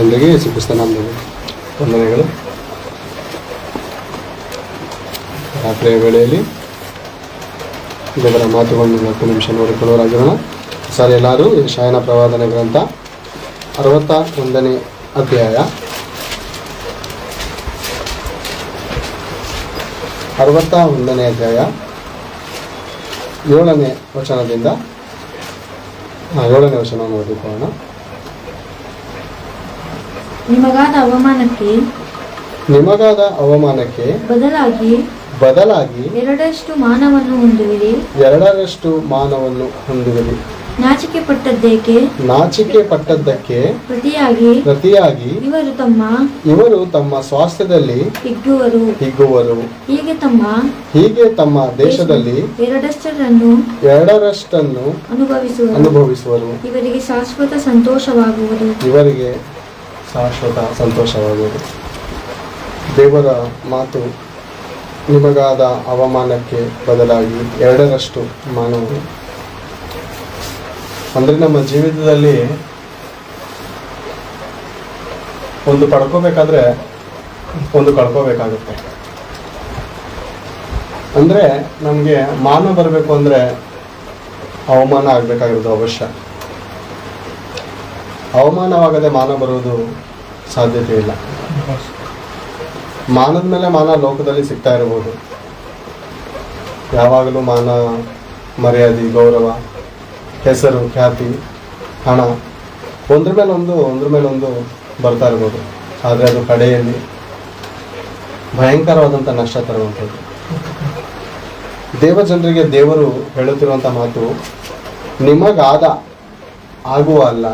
ಜನರಿಗೆ ಯೇಸು ಕ್ರಿಸ್ತನ ನಾಮದಲ್ಲಿ ವಂದನೆಗಳು. ರಾತ್ರಿಯ ವೇಳೆಯಲ್ಲಿ ದೇವರ ಮಾತುಗಳನ್ನು 10 ನಿಮಿಷ ನೋಡಿಕೊಳ್ಳೋರಾಗಿರೋಣ. ಸರ್, ಎಲ್ಲರೂ ಯೆಶಾಯನ ಪ್ರವಾದನೆ ಗ್ರಂಥ 61ನೇ ಅಧ್ಯಾಯ 61ನೇ ಅಧ್ಯಾಯ 7ನೇ ವಚನದಿಂದ 7ನೇ ವಚನವನ್ನು ಓದಿಕೊಳ್ಳೋಣ. ನಿಮಗಾದ ಅವಮಾನಕ್ಕೆ ಬದಲಾಗಿ ಎರಡರಷ್ಟು ಮಾನವನ್ನು ಹೊಂದುವಿರಿ. ನಾಚಿಕೆ ಪಟ್ಟದ್ದಕ್ಕೆ ಪ್ರತಿಯಾಗಿ ಇವರು ತಮ್ಮ ಸ್ವಾಸ್ಥ್ಯದಲ್ಲಿ ಹಿಗ್ಗುವರು. ಹೀಗೆ ತಮ್ಮ ದೇಶದಲ್ಲಿ ಎರಡರಷ್ಟನ್ನು ಅನುಭವಿಸುವರು. ಇವರಿಗೆ ಶಾಶ್ವತ ಸಂತೋಷವಾಗುವುದು. ದೇವರ ಮಾತು, ನಿಮಗಾದ ಅವಮಾನಕ್ಕೆ ಬದಲಾಗಿ ಎರಡರಷ್ಟು ಮಾನವರು. ಅಂದರೆ ನಮ್ಮ ಜೀವಿತದಲ್ಲಿ ಒಂದು ಪಡ್ಕೋಬೇಕಾದ್ರೆ ಒಂದು ಕಳ್ಕೋಬೇಕಾಗುತ್ತೆ. ಅಂದರೆ ನಮಗೆ ಮಾನ ಬರಬೇಕು ಅಂದರೆ ಅವಮಾನ ಆಗಬೇಕಾಗಿರೋದು ಅವಶ್ಯ. ಅವಮಾನವಾಗದೆ ಮಾನ ಬರುವುದು ಸಾಧ್ಯತೆ ಇಲ್ಲ. ಮಾನದ ಮೇಲೆ ಮಾನ ಲೋಕದಲ್ಲಿ ಸಿಗ್ತಾ ಇರಬಹುದು. ಯಾವಾಗಲೂ ಮಾನ, ಮರ್ಯಾದೆ, ಗೌರವ, ಹೆಸರು, ಖ್ಯಾತಿ, ಹಣ ಒಂದ್ರ ಮೇಲೊಂದು ಬರ್ತಾ ಇರ್ಬೋದು. ಆದರೆ ಅದು ಕಡೆಯಲ್ಲಿ ಭಯಂಕರವಾದಂಥ ನಷ್ಟ ತರುವಂಥದ್ದು. ದೇವಜನರಿಗೆ ದೇವರು ಹೇಳುತ್ತಿರುವಂಥ ಮಾತು, ನಿಮಗಾದ ಆಗುವ ಅಲ್ಲ,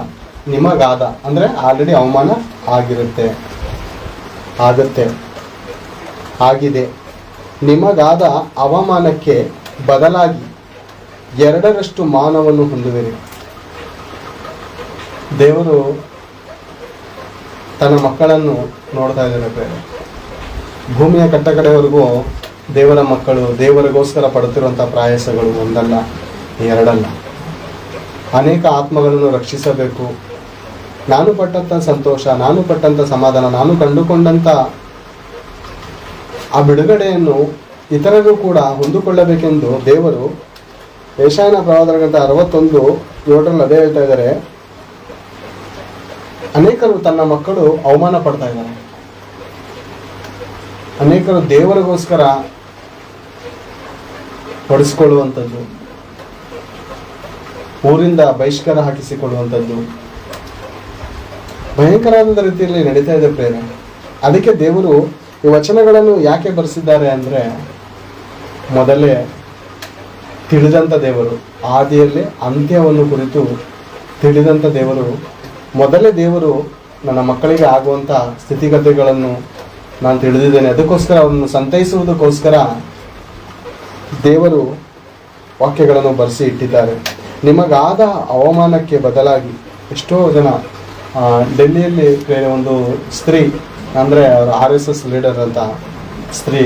ನಿಮಗಾದ ಅಂದರೆ ಆಲ್ರೆಡಿ ಅವಮಾನ ಆಗಿದೆ. ನಿಮಗಾದ ಅವಮಾನಕ್ಕೆ ಬದಲಾಗಿ ಎರಡರಷ್ಟು ಮಾನವನ್ನು ಹೊಂದುವಿರಿ. ದೇವರು ತನ್ನ ಮಕ್ಕಳನ್ನು ನೋಡ್ತಾ ಇದ್ದಾರೆ. ಭೂಮಿಯ ಕಟ್ಟಕಡೆವರೆಗೂ ದೇವರ ಮಕ್ಕಳು ದೇವರಿಗೋಸ್ಕರ ಪಡುತ್ತಿರುವಂಥ ಪ್ರಯಾಸಗಳು ಒಂದಲ್ಲ, ಎರಡಲ್ಲ. ಅನೇಕ ಆತ್ಮಗಳನ್ನು ರಕ್ಷಿಸಬೇಕು. ನಾನು ಪಟ್ಟಂಥ ಸಂತೋಷ, ನಾನು ಪಟ್ಟಂಥ ಸಮಾಧಾನ, ನಾನು ಕಂಡುಕೊಂಡಂಥ ಆ ಬಿಡುಗಡೆಯನ್ನು ಇತರರು ಕೂಡ ಹೊಂದಿಕೊಳ್ಳಬೇಕೆಂದು ದೇವರು ಯೆಶಾಯನ ಪ್ರವಾದನೆ ಗ್ರಂಥ 61:7 ಅದೇ ಹೇಳ್ತಾ ಇದ್ದಾರೆ. ಅನೇಕರು ತನ್ನ ಮಕ್ಕಳು ಅವಮಾನ ಪಡ್ತಾ ಇದ್ದಾರೆ. ಅನೇಕರು ದೇವರಿಗೋಸ್ಕರ ಹೊಡೆಸಿಕೊಳ್ಳುವಂಥದ್ದು, ಊರಿಂದ ಬಹಿಷ್ಕಾರ ಹಾಕಿಸಿಕೊಳ್ಳುವಂಥದ್ದು ಭಯಂಕರವಾದ ರೀತಿಯಲ್ಲಿ ನಡೀತಾ ಇದೆ ಪ್ರೇರಣೆ. ಅದಕ್ಕೆ ದೇವರು ಈ ವಚನಗಳನ್ನು ಯಾಕೆ ಬರೆಸಿದ್ದಾರೆ ಅಂದರೆ, ಮೊದಲೇ ತಿಳಿದಂಥ ದೇವರು, ಆದಿಯಲ್ಲಿ ಅಂತ್ಯವನ್ನು ಕುರಿತು ತಿಳಿದಂಥ ದೇವರು, ಮೊದಲೇ ದೇವರು ನನ್ನ ಮಕ್ಕಳಿಗೆ ಆಗುವಂಥ ಸ್ಥಿತಿಗತಿಗಳನ್ನು ನಾನು ತಿಳಿದಿದ್ದೇನೆ. ಅದಕ್ಕೋಸ್ಕರ ಅವರನ್ನು ಸಂತೈಸುವುದಕ್ಕೋಸ್ಕರ ದೇವರು ವಾಕ್ಯಗಳನ್ನು ಬರೆಸಿ ಇಟ್ಟಿದ್ದಾರೆ. ನಿಮಗಾದ ಅವಮಾನಕ್ಕೆ ಬದಲಾಗಿ ಎಷ್ಟೋ ಜನ ಡೆಲ್ಲಿಯಲ್ಲಿ ಒಂದು ಸ್ತ್ರೀ, ಅಂದರೆ ಅವರು RSS ಲೀಡರ್ ಅಂತ ಸ್ತ್ರೀ,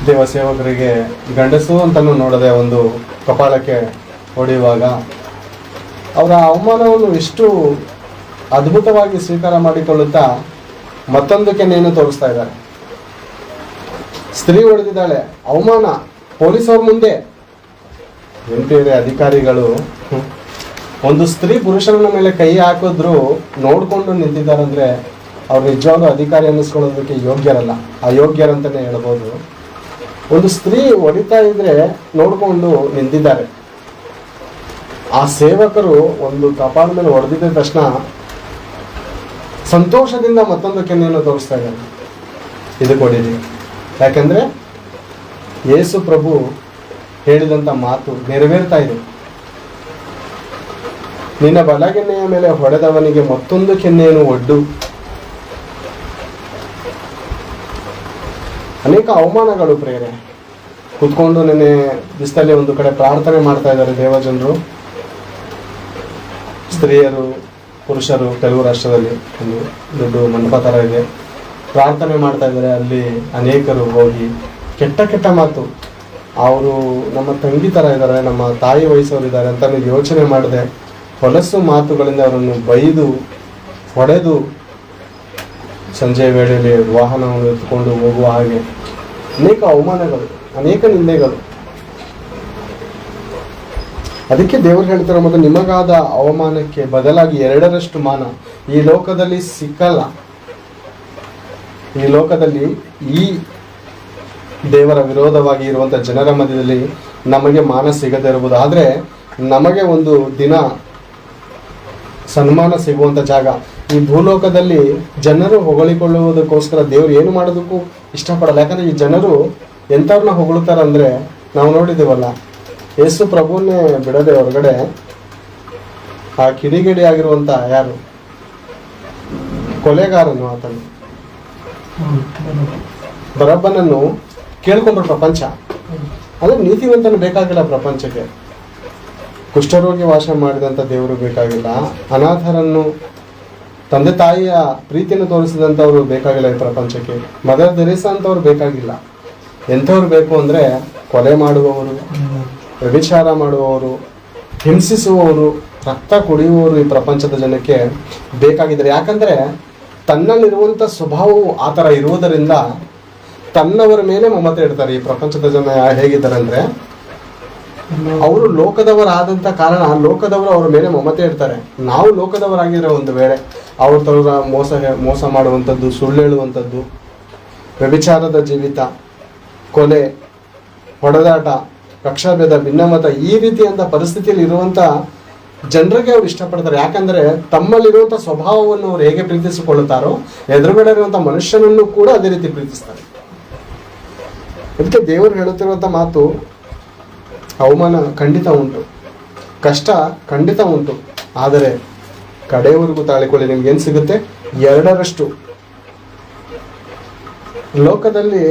ದೇವಸೇವಕರಿಗೆ ಗಂಡಸು ಅಂತಲೂ ನೋಡದೆ ಒಂದು ಕಪಾಳಕ್ಕೆ ಹೊಡೆಯುವಾಗ ಅವರ ಅವಮಾನವನ್ನು ಎಷ್ಟು ಅದ್ಭುತವಾಗಿ ಸ್ವೀಕಾರ ಮಾಡಿಕೊಳ್ಳುತ್ತಾ ಮತ್ತೊಂದಕ್ಕೆ ನೇನು ತೋರಿಸ್ತಾ ಇದ್ದಾರೆ. ಸ್ತ್ರೀ ಹೊಡೆದಿದ್ದಾಳೆ, ಅವಮಾನ ಪೊಲೀಸವ್ರ ಮುಂದೆ. ಎಂಟಿದೆ ಅಧಿಕಾರಿಗಳು ಒಂದು ಸ್ತ್ರೀ ಪುರುಷನ ಮೇಲೆ ಕೈ ಹಾಕಿದ್ರು ನೋಡ್ಕೊಂಡು ನಿಂತಿದ್ದಾರಂದ್ರೆ ಅವ್ರು ನಿಜವಾಗ್ಲೂ ಅಧಿಕಾರಿ ಅನ್ನಿಸ್ಕೊಳ್ಳೋದಕ್ಕೆ ಯೋಗ್ಯರಲ್ಲ, ಅಯೋಗ್ಯರಂತಲೇ ಹೇಳ್ಬೋದು. ಒಂದು ಸ್ತ್ರೀ ಹೊಡಿತಾ ಇದ್ರೆ ನೋಡ್ಕೊಂಡು ನಿಂತಿದ್ದಾರೆ. ಆ ಸೇವಕರು ಒಂದು ಕಪಾಲ ಮೇಲೆ ಹೊಡೆದಿದ್ದ ತಕ್ಷಣ ಸಂತೋಷದಿಂದ ಮತ್ತೊಂದಕ್ಕೆ ನೀನು ತೋರಿಸ್ತಾ ಇದ್ದಾರೆ, ಇದು ಕೊಡಿರಿ. ಯಾಕೆಂದ್ರೆ ಯೇಸು ಪ್ರಭು ಹೇಳಿದಂಥ ಮಾತು ನೆರವೇರ್ತಾ ಇದೆ. ನಿನ್ನ ಬಲಗೆನ್ನೆಯ ಮೇಲೆ ಹೊಡೆದವನಿಗೆ ಮತ್ತೊಂದು ಕೆನ್ನೆಯನ್ನು ಒಡ್ಡು. ಅನೇಕ ಅವಮಾನಗಳು ಪ್ರೇರೆ. ಕುತ್ಕೊಂಡು ನೆನ್ನೆ ಬಿಸ್ತಲ್ಲಿ ಒಂದು ಕಡೆ ಪ್ರಾರ್ಥನೆ ಮಾಡ್ತಾ ಇದ್ದಾರೆ ದೇವಜನರು, ಸ್ತ್ರೀಯರು, ಪುರುಷರು. ಕೆಲವು ರಾಷ್ಟ್ರದಲ್ಲಿ ಒಂದು ದೊಡ್ಡ ಮಂಟಪ ಥರ ಇದೆ, ಪ್ರಾರ್ಥನೆ ಮಾಡ್ತಾ ಇದ್ದಾರೆ. ಅಲ್ಲಿ ಅನೇಕರು ಹೋಗಿ ಕೆಟ್ಟ ಮಾತು, ಅವರು ನಮ್ಮ ತಂಗಿ ಥರ ಇದ್ದಾರೆ, ನಮ್ಮ ತಾಯಿ ವಯಸ್ಸವರು ಇದ್ದಾರೆ ಅಂತ ನೀವು ಯೋಚನೆ ಮಾಡಿದೆ ಹೊಲಸು ಮಾತುಗಳಿಂದ ಅವರನ್ನು ಬೈದು ಹೊಡೆದು ಸಂಜೆ ವೇಳೆಯಲ್ಲಿ ವಾಹನವನ್ನು ಎತ್ತುಕೊಂಡು ಹೋಗುವ ಹಾಗೆ ಅನೇಕ ಅವಮಾನಗಳು, ಅನೇಕ ನಿಂದೆಗಳು. ಅದಕ್ಕೆ ದೇವರು ಹೇಳ್ತಾರೆ, ಮತ್ತು ನಿಮಗಾದ ಅವಮಾನಕ್ಕೆ ಬದಲಾಗಿ 2ರಷ್ಟು ಮಾನ ಈ ಲೋಕದಲ್ಲಿ ಸಿಕ್ಕಲ್ಲ. ಈ ಲೋಕದಲ್ಲಿ ಈ ದೇವರ ವಿರೋಧವಾಗಿ ಇರುವಂಥ ಜನರ ಮಧ್ಯದಲ್ಲಿ ನಮಗೆ ಮಾನ ಸಿಗದೇ ಇರಬಹುದು. ಆದರೆ ನಮಗೆ ಒಂದು ದಿನ ಸನ್ಮಾನ ಸಿಗುವಂಥ ಜಾಗ ಈ ಭೂಲೋಕದಲ್ಲಿ ಜನರು ಹೊಗಳಿಕೊಳ್ಳುವುದಕ್ಕೋಸ್ಕರ ದೇವರು ಏನು ಮಾಡೋದಕ್ಕೂ ಇಷ್ಟಪಡಲ್ಲ. ಯಾಕಂದರೆ ಈ ಜನರು ಎಂಥವ್ರನ್ನ ಹೊಗಳುತ್ತಾರಂದರೆ, ನಾವು ನೋಡಿದ್ದೀವಲ್ಲ, ಯೇಸು ಪ್ರಭುವನ್ನೇ ಬಿಡದೆ ಹೊರಗಡೆ ಆ ಕಿಡಿಗೇಡಿ ಆಗಿರುವಂಥ ಯಾರು ಕೊಲೆಗಾರನು, ಆತನು ಬರಬ್ಬನನ್ನು ಕೇಳ್ಕೊಂಡ್ರು ಪ್ರಪಂಚ. ಅಂದರೆ ನೀತಿವಂತನು ಬೇಕಾಗಿಲ್ಲ ಪ್ರಪಂಚಕ್ಕೆ. ಕುಷ್ಠರೋಗಿ ವಾಸ ಮಾಡಿದಂಥ ದೇವರು ಬೇಕಾಗಿಲ್ಲ. ಅನಾಥರನ್ನು ತಂದೆ ತಾಯಿಯ ಪ್ರೀತಿಯನ್ನು ತೋರಿಸಿದಂಥವ್ರು ಬೇಕಾಗಿಲ್ಲ ಈ ಪ್ರಪಂಚಕ್ಕೆ. ಮದರ್ ತೆರೇಸಾ ಅಂತವ್ರು ಬೇಕಾಗಿಲ್ಲ. ಎಂಥವ್ರು ಬೇಕು ಅಂದರೆ ಕೊಲೆ ಮಾಡುವವರು, ವ್ಯಭಿಚಾರ ಮಾಡುವವರು, ಹಿಂಸಿಸುವವರು, ರಕ್ತ ಕುಡಿಯುವವರು ಈ ಪ್ರಪಂಚದ ಜನಕ್ಕೆ ಬೇಕಾಗಿದ್ದಾರೆ. ಯಾಕಂದರೆ ತನ್ನಲ್ಲಿರುವಂಥ ಸ್ವಭಾವವು ಆ ಥರ ಇರುವುದರಿಂದ ತನ್ನವರ ಮೇಲೆ ಮಮತೆ ಇಡ್ತಾರೆ. ಈ ಪ್ರಪಂಚದ ಜನ ಹೇಗಿದ್ದಾರೆ ಅಂದರೆ, ಅವರು ಲೋಕದವರಾದಂಥ ಕಾರಣ ಲೋಕದವರು ಅವರ ಮೇಲೆ ಮಮತೆ ಇಡ್ತಾರೆ. ನಾವು ಲೋಕದವರಾಗಿರೋ ಒಂದು ವೇಳೆ ಅವ್ರ ಥರ ಮೋಸ ಮಾಡುವಂಥದ್ದು, ಸುಳ್ಳು ಹೇಳುವಂಥದ್ದು, ವ್ಯಭಿಚಾರದ ಜೀವಿತ, ಕೊಲೆ, ಹೊಡೆದಾಟ, ಕಕ್ಷಾಭೇದ, ಭಿನ್ನಮತ, ಈ ರೀತಿಯಂಥ ಪರಿಸ್ಥಿತಿಯಲ್ಲಿ ಇರುವಂಥ ಜನರಿಗೆ ಅವ್ರು ಇಷ್ಟಪಡ್ತಾರೆ. ಯಾಕಂದರೆ ತಮ್ಮಲ್ಲಿರುವಂಥ ಸ್ವಭಾವವನ್ನು ಅವ್ರು ಹೇಗೆ ಪ್ರೀತಿಸಿಕೊಳ್ಳುತ್ತಾರೋ ಎದುರುಗಡೆ ಇರುವಂಥ ಮನುಷ್ಯನನ್ನು ಕೂಡ ಅದೇ ರೀತಿ ಪ್ರೀತಿಸ್ತಾರೆ. ಅದಕ್ಕೆ ದೇವರು ಹೇಳುತ್ತಿರುವಂಥ ಮಾತು, ಅವಮಾನ ಖಂಡಿತ ಉಂಟು, ಕಷ್ಟ ಖಂಡಿತ ಉಂಟು, ಆದರೆ ಕಡೆಯವರೆಗೂ ತಾಳಿಕೊಳ್ಳಿ, ನಿಮ್ಗೇನು ಸಿಗುತ್ತೆ? 2ರಷ್ಟು. ಲೋಕದಲ್ಲಿ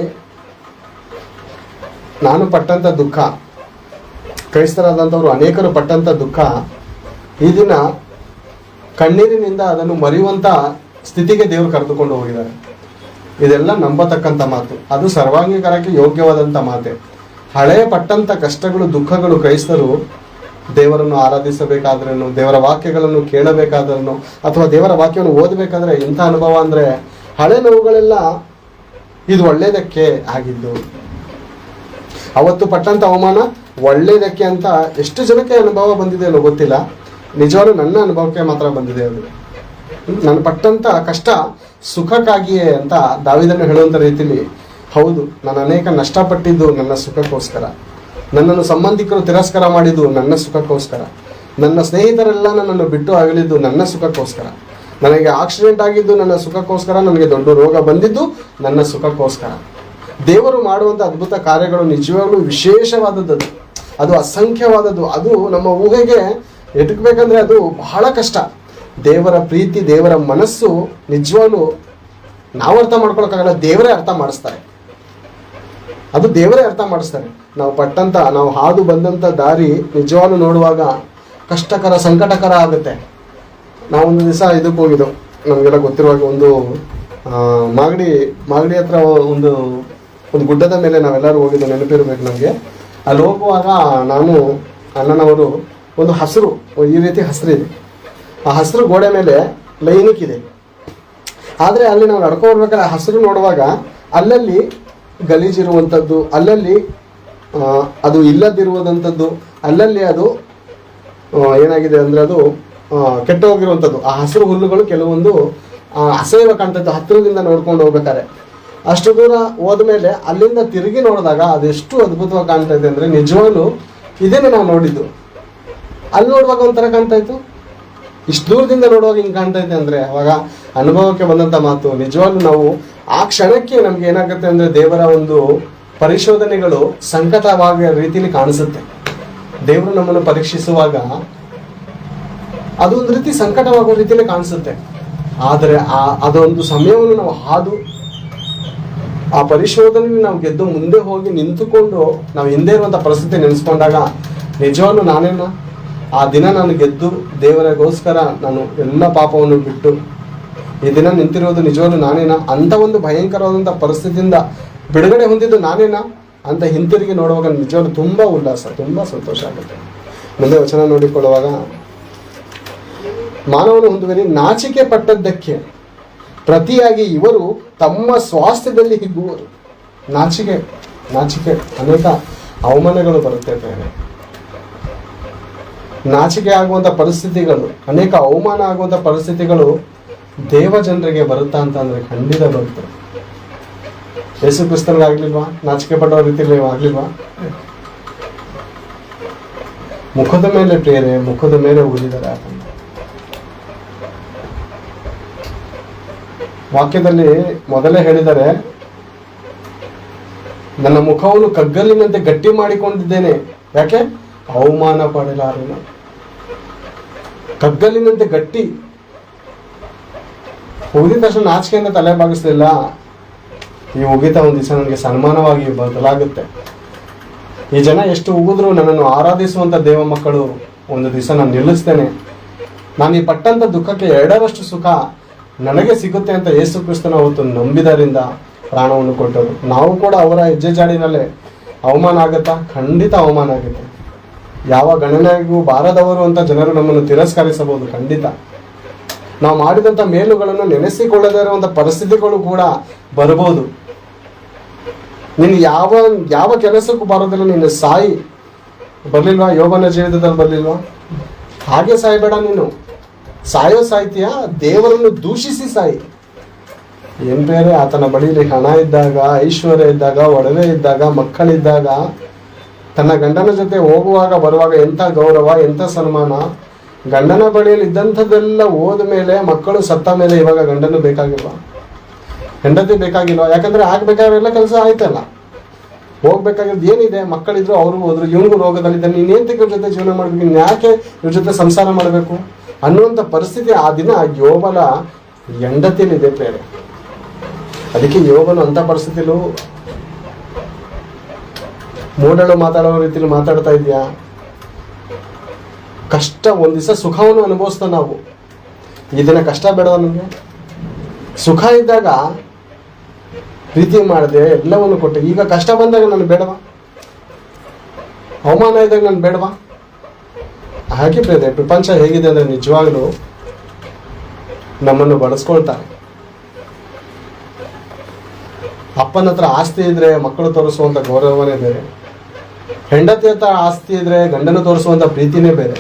ನಾನು ಪಟ್ಟಂಥ ದುಃಖ, ಕ್ರೈಸ್ತರಾದಂಥವ್ರು ಅನೇಕರು ಪಟ್ಟಂಥ ದುಃಖ, ಈ ದಿನ ಕಣ್ಣೀರಿನಿಂದ ಅದನ್ನು ಮರೆಯುವಂಥ ಸ್ಥಿತಿಗೆ ದೇವರು ಕರೆದುಕೊಂಡು ಹೋಗಿದ್ದಾರೆ. ಇದೆಲ್ಲ ನಂಬತಕ್ಕಂಥ ಮಾತು, ಅದು ಸರ್ವಾಂಗೀಕಾರಕ್ಕೆ ಯೋಗ್ಯವಾದಂಥ ಮಾತೆ. ಹಳೆಯ ಪಟ್ಟಂಥ ಕಷ್ಟಗಳು, ದುಃಖಗಳು, ಕ್ರೈಸ್ತರು ದೇವರನ್ನು ಆರಾಧಿಸಬೇಕಾದ್ರೂ, ದೇವರ ವಾಕ್ಯಗಳನ್ನು ಕೇಳಬೇಕಾದ್ರೂ, ಅಥವಾ ದೇವರ ವಾಕ್ಯವನ್ನು ಓದಬೇಕಾದ್ರೆ ಇಂಥ ಅನುಭವ ಅಂದರೆ ಹಳೆ ನೋವುಗಳೆಲ್ಲ ಇದು ಒಳ್ಳೆಯದಕ್ಕೆ ಆಗಿದ್ದು. ಅವತ್ತು ಪಟ್ಟಂಥ ಅವಮಾನ ಒಳ್ಳೆಯದಕ್ಕೆ ಅಂತ ಎಷ್ಟು ಜನಕ್ಕೆ ಅನುಭವ ಬಂದಿದೆ ಅನ್ನೋ ಗೊತ್ತಿಲ್ಲ. ನಿಜವಾಗ್ಲೂ ನನ್ನ ಅನುಭವಕ್ಕೆ ಮಾತ್ರ ಬಂದಿದೆ ಅದು. ನಾನು ಪಟ್ಟಂಥ ಕಷ್ಟ ಸುಖಕ್ಕಾಗಿಯೇ ಅಂತ ದಾವೀದನು ಹೇಳುವಂಥ ರೀತಿಯಲ್ಲಿ, ಹೌದು, ನಾನು ಅನೇಕ ನಷ್ಟಪಟ್ಟಿದ್ದು ನನ್ನ ಸುಖಕ್ಕೋಸ್ಕರ, ನನ್ನನ್ನು ಸಂಬಂಧಿಕರು ತಿರಸ್ಕಾರ ಮಾಡಿದ್ದು ನನ್ನ ಸುಖಕ್ಕೋಸ್ಕರ, ನನ್ನ ಸ್ನೇಹಿತರೆಲ್ಲ ನನ್ನನ್ನು ಬಿಟ್ಟು ಅಗಲಿದ್ದು ನನ್ನ ಸುಖಕ್ಕೋಸ್ಕರ, ನನಗೆ ಆಕ್ಸಿಡೆಂಟ್ ಆಗಿದ್ದು ನನ್ನ ಸುಖಕ್ಕೋಸ್ಕರ, ನನಗೆ ದೊಡ್ಡ ರೋಗ ಬಂದಿದ್ದು ನನ್ನ ಸುಖಕ್ಕೋಸ್ಕರ. ದೇವರು ಮಾಡುವಂಥ ಅದ್ಭುತ ಕಾರ್ಯಗಳು ನಿಜವಾಗ್ಲೂ ವಿಶೇಷವಾದದ್ದು, ಅದು ಅಸಂಖ್ಯವಾದದ್ದು. ಅದು ನಮ್ಮ ಊಹೆಗೆ ಎಟಕಬೇಕಂದ್ರೆ ಅದು ಬಹಳ ಕಷ್ಟ. ದೇವರ ಪ್ರೀತಿ, ದೇವರ ಮನಸ್ಸು ನಿಜವಾಗ್ಲೂ ನಾವು ಅರ್ಥ ಮಾಡ್ಕೊಳಕ್ಕಾಗಲ್ಲ, ದೇವರೇ ಅರ್ಥ ಮಾಡಿಸ್ತಾರೆ. ಅದು ದೇವರೇ ಅರ್ಥ ಮಾಡಿಸ್ತಾರೆ. ನಾವು ಹಾದು ಬಂದಂಥ ದಾರಿ ನಿಜವಾಗ್ಲೂ ನೋಡುವಾಗ ಕಷ್ಟಕರ, ಸಂಕಟಕರ ಆಗುತ್ತೆ. ನಾವೊಂದು ದಿವಸ ಇದಕ್ಕೆ ಹೋಗಿದ್ದು, ನಮಗೆಲ್ಲ ಗೊತ್ತಿರುವಾಗ ಒಂದು ಮಾಗಡಿ ಹತ್ರ ಒಂದು ಗುಡ್ಡದ ಮೇಲೆ ನಾವೆಲ್ಲರೂ ಹೋಗಿದ್ದು, ನೆನಪಿರ್ಬೇಕು ನಮಗೆ. ಅಲ್ಲಿ ಹೋಗುವಾಗ ನಾನು, ಅಣ್ಣನವರು, ಒಂದು ಹಸಿರು, ಈ ರೀತಿ ಹಸಿರಿದೆ, ಆ ಹಸಿರು ಗೋಡೆ ಮೇಲೆ ಲೈನಿಕ್ಕಿದೆ. ಆದರೆ ಅಲ್ಲಿ ನಾವು ನಡ್ಕೊ ಬರ್ಬೇಕಾದ್ರೆ ಹಸಿರು ನೋಡುವಾಗ ಅಲ್ಲಲ್ಲಿ ಗಲೀಜಿರುವಂಥದ್ದು, ಅಲ್ಲಲ್ಲಿ ಅದು ಇಲ್ಲದಿರುವುದಂಥದ್ದು, ಅಲ್ಲಲ್ಲಿ ಅದು ಏನಾಗಿದೆ ಅಂದರೆ ಅದು ಕೆಟ್ಟು ಹೋಗಿರುವಂಥದ್ದು. ಆ ಹಸಿರು ಹುಲ್ಲುಗಳು ಕೆಲವೊಂದು ಅಸಹ್ಯ ಕಾಣ್ತದ್ದು ಹತ್ತಿರದಿಂದ ನೋಡ್ಕೊಂಡು ಹೋಗ್ಬೇಕಾದ್ರೆ. ಅಷ್ಟು ದೂರ ಹೋದ್ಮೇಲೆ ಅಲ್ಲಿಂದ ತಿರುಗಿ ನೋಡಿದಾಗ ಅದೆಷ್ಟು ಅದ್ಭುತವಾಗಿ ಕಾಣ್ತಾ ಇದೆ ಅಂದರೆ, ನಿಜವಾಗ್ಲೂ ಇದೇನೆ ನಾವು ನೋಡಿದ್ದು. ಅಲ್ಲಿ ನೋಡುವಾಗ ಒಂಥರ ಕಾಣ್ತಾ ಇತ್ತು, ಇಷ್ಟು ದೂರದಿಂದ ನೋಡುವಾಗ ಹಿಂಗೆ ಕಾಣ್ತಾ ಇದೆ ಅಂದರೆ ಅವಾಗ ಅನುಭವಕ್ಕೆ ಬಂದಂಥ ಮಾತು. ನಿಜವಾಗ್ಲೂ ನಾವು ಆ ಕ್ಷಣಕ್ಕೆ ನಮ್ಗೆ ಏನಾಗುತ್ತೆ ಅಂದರೆ, ದೇವರ ಒಂದು ಪರಿಶೋಧನೆಗಳು ಸಂಕಟವಾಗುವ ರೀತಿಯಲ್ಲಿ ಕಾಣಿಸುತ್ತೆ. ದೇವರು ನಮ್ಮನ್ನು ಪರೀಕ್ಷಿಸುವಾಗ ಅದೊಂದು ರೀತಿ ಸಂಕಟವಾಗುವ ರೀತಿಯಲ್ಲಿ ಕಾಣಿಸುತ್ತೆ. ಆದರೆ ಅದೊಂದು ಸಮಯವನ್ನು ನಾವು ಹಾದು ಆ ಪರಿಶೋಧನೆಯಲ್ಲಿ ನಾವು ಗೆದ್ದು ಮುಂದೆ ಹೋಗಿ ನಿಂತುಕೊಂಡು ನಾವು ಹಿಂದೆ ಇರುವಂಥ ಪರಿಸ್ಥಿತಿ ನೆನೆಸ್ಕೊಂಡಾಗ ನಿಜವಾಗ್ಲೂ ನಾನೇನ ಆ ದಿನ ನಾನು ಗೆದ್ದು ದೇವರಿಗೋಸ್ಕರ ನಾನು ಎಲ್ಲ ಪಾಪವನ್ನು ಬಿಟ್ಟು ಈ ದಿನ ನಿಂತಿರೋದು ನಿಜವಾಗ್ಲೂ ನಾನೇನಾ, ಅಂಥ ಒಂದು ಭಯಂಕರವಾದಂಥ ಪರಿಸ್ಥಿತಿಯಿಂದ ಬಿಡುಗಡೆ ಹೊಂದಿದ್ದು ನಾನೇನಾ ಅಂತ ಹಿಂತಿರುಗಿ ನೋಡುವಾಗ ನಿಜವಾಗ್ಲೂ ತುಂಬ ಉಲ್ಲಾಸ, ತುಂಬ ಸಂತೋಷ ಆಗುತ್ತೆ. ಮುಂದೆ ವಚನ ನೋಡಿಕೊಳ್ಳುವಾಗ ಮಾನವನು ಮುಂದುವರಿ, ನಾಚಿಕೆ ಪಟ್ಟದ್ದಕ್ಕೆ ಪ್ರತಿಯಾಗಿ ಇವರು ತಮ್ಮ ಸ್ವಾಸ್ಥ್ಯದಲ್ಲಿ ಹಿಗ್ಗುವರು. ನಾಚಿಕೆ ಅನೇಕ ಅವಮಾನಗಳು ಬರುತ್ತೆ ಬೇರೆ. ನಾಚಿಕೆ ಆಗುವಂಥ ಪರಿಸ್ಥಿತಿಗಳು, ಅನೇಕ ಅವಮಾನ ಆಗುವಂಥ ಪರಿಸ್ಥಿತಿಗಳು ದೇವ ಜನರಿಗೆ ಬರುತ್ತಾ ಅಂತಂದ್ರೆ ಖಂಡಿತ ಬರುತ್ತೆ. ಯೇಸು ಕ್ರಿಸ್ತನಿಗೆ ಆಗ್ಲಿಲ್ವಾ? ನಾಚಿಕೆ ಪಡುವ ರೀತಿಯಲ್ಲಿ ಆಗ್ಲಿಲ್ವಾ? ಮುಖದ ಮೇಲೆ ಪ್ರೇರೆ, ಮುಖದ ಮೇಲೆ ಉಳಿದರೆ ಆತನ. ವಾಕ್ಯದಲ್ಲಿ ಮೊದಲೇ ಹೇಳಿದರೆ, ನನ್ನ ಮುಖವನ್ನು ಕಗ್ಗಲಿನಂತೆ ಗಟ್ಟಿ ಮಾಡಿಕೊಂಡಿದ್ದೇನೆ, ಯಾಕೆ? ಅವಮಾನ ಪಡಲಾರೆನು. ಕಗ್ಗಲಿನಂತೆ ಗಟ್ಟಿ. ಉಗಿದ ತಕ್ಷಣ ನಾಚಿಕೆಯಿಂದ ತಲೆ ಬಾಗಿಸ್ಲಿಲ್ಲ. ಈ ಉಗಿತ ಒಂದು ದಿವಸ ನನಗೆ ಸನ್ಮಾನವಾಗಿ ಬದಲಾಗುತ್ತೆ. ಈ ಜನ ಎಷ್ಟು ಉಗಿದ್ರು ನನ್ನನ್ನು ಆರಾಧಿಸುವಂತ ದೇವ ಮಕ್ಕಳು ಒಂದು ದಿವಸ ನಾನು ನಿಲ್ಲಿಸ್ತೇನೆ. ನಾನು ಈ ಪಟ್ಟಂತ ದುಃಖಕ್ಕೆ 2ರಷ್ಟು ಸುಖ ನನಗೆ ಸಿಗುತ್ತೆ ಅಂತ ಯೇಸು ಕ್ರಿಸ್ತನ ಅವತ್ತು ನಂಬಿದರಿಂದ ಪ್ರಾಣವನ್ನು ಕೊಟ್ಟರು. ನಾವು ಕೂಡ ಅವರ ಹೆಜ್ಜೆ ಜಾಡಿನಲ್ಲೇ ಅವಮಾನ ಆಗುತ್ತಾ? ಖಂಡಿತ ಅವಮಾನ ಆಗುತ್ತೆ. ಯಾವ ಗಣನೆಗೂ ಬಾರದವರು ಅಂತ ಜನರು ನಮ್ಮನ್ನು ತಿರಸ್ಕರಿಸಬಹುದು. ಖಂಡಿತ ನಾವು ಮಾಡಿದಂಥ ಮೇಲುಗಳನ್ನು ನೆನೆಸಿಕೊಳ್ಳದೇ ಇರುವಂಥ ಪರಿಸ್ಥಿತಿಗಳು ಕೂಡ ಬರ್ಬೋದು. ನೀನು ಯಾವ ಕೆಲಸಕ್ಕೂ ಬರೋದಿಲ್ಲ, ನೀನು ಸಾಯಿ. ಬರ್ಲಿಲ್ವಾ? ಯೋಬನ ಜೀವಿತದಲ್ಲಿ ಬರ್ಲಿಲ್ವಾ? ಹಾಗೆ ಸಾಯ್ಬೇಡ. ನೀನು ಸಾಯ್ತೀಯ, ದೇವರನ್ನು ದೂಷಿಸಿ ಸಾಯಿ. ಏನ್ ಬೇರೆ, ಆತನ ಬಳಿಯಲ್ಲಿ ಹಣ ಇದ್ದಾಗ, ಐಶ್ವರ್ಯ ಇದ್ದಾಗ, ಒಡವೆ ಇದ್ದಾಗ, ಮಕ್ಕಳಿದ್ದಾಗ, ತನ್ನ ಗಂಡನ ಜೊತೆ ಹೋಗುವಾಗ ಬರುವಾಗ ಎಂಥ ಗೌರವ, ಎಂಥ ಸನ್ಮಾನ. ಗಂಡನ ಬಳಿಯಲ್ಲಿ ಇದ್ದಂಥದ್ದೆಲ್ಲ ಹೋದ ಮೇಲೆ, ಮಕ್ಕಳು ಸತ್ತ ಮೇಲೆ ಇವಾಗ ಗಂಡನು ಬೇಕಾಗಿಲ್ವ? ಹೆಂಡತಿ ಬೇಕಾಗಿಲ್ವ? ಯಾಕಂದ್ರೆ ಆಗ್ಬೇಕಾದ್ರೆಲ್ಲ ಕೆಲಸ ಆಯ್ತಲ್ಲ. ಹೋಗ್ಬೇಕಾಗಿರೋದು ಏನಿದೆ? ಮಕ್ಕಳಿದ್ರು, ಅವರು ಹೋದ್ರು, ಇವನಿಗೂ ರೋಗದಲ್ಲಿದ್ದಾನೆ, ನೀನೇಂತ ಇವ್ರ ಜೊತೆ ಜೀವನ ಮಾಡ್ಬೇಕು, ಇನ್ನು ಯಾಕೆ ಇವ್ರ ಜೊತೆ ಸಂಸಾರ ಮಾಡಬೇಕು ಅನ್ನುವಂಥ ಪರಿಸ್ಥಿತಿ ಆ ದಿನ ಯೋಬನ ಹೆಂಡತಿಯಲ್ಲಿದೆ ಬೇರೆ. ಅದಕ್ಕೆ ಯೋಬನು ಅಂಥ ಪರಿಸ್ಥಿತಿಲೂ ಮೂಡಳು ಮಾತಾಡೋ ರೀತಿಯಲ್ಲಿ ಮಾತಾಡ್ತಾ ಇದೆಯಾ? ಕಷ್ಟ ಒಂದ್ ದಿವಸ ಸುಖವನ್ನು ಅನುಭವಿಸ್ತಾ ನಾವು. ಈ ದಿನ ಕಷ್ಟ ಬೇಡವಾ ನಮಗೆ? ಸುಖ ಇದ್ದಾಗ ಪ್ರೀತಿ ಮಾಡಿದೆ, ಎಲ್ಲವನ್ನು ಕೊಟ್ಟೆ. ಈಗ ಕಷ್ಟ ಬಂದಾಗ ನಾನು ಬೇಡವಾ? ಅವಮಾನ ಇದ್ದಾಗ ನಾನು ಬೇಡವಾ? ಹಾಗೆ ಬೇರೆ ಪ್ರಪಂಚ ಹೇಗಿದೆ ಅಂದ್ರೆ ನಿಜವಾಗ್ಲೂ ನಮ್ಮನ್ನು ಬಳಸ್ಕೊಳ್ತಾರೆ. ಅಪ್ಪನ ಹತ್ರ ಆಸ್ತಿ ಇದ್ರೆ ಮಕ್ಕಳು ತೋರಿಸುವಂತ ಗೌರವನೇ ಬೇರೆ. ಹೆಂಡತಿ ಹತ್ರ ಆಸ್ತಿ ಇದ್ರೆ ಗಂಡನು ತೋರಿಸುವಂತ ಪ್ರೀತಿನೇ ಬೇರೆ.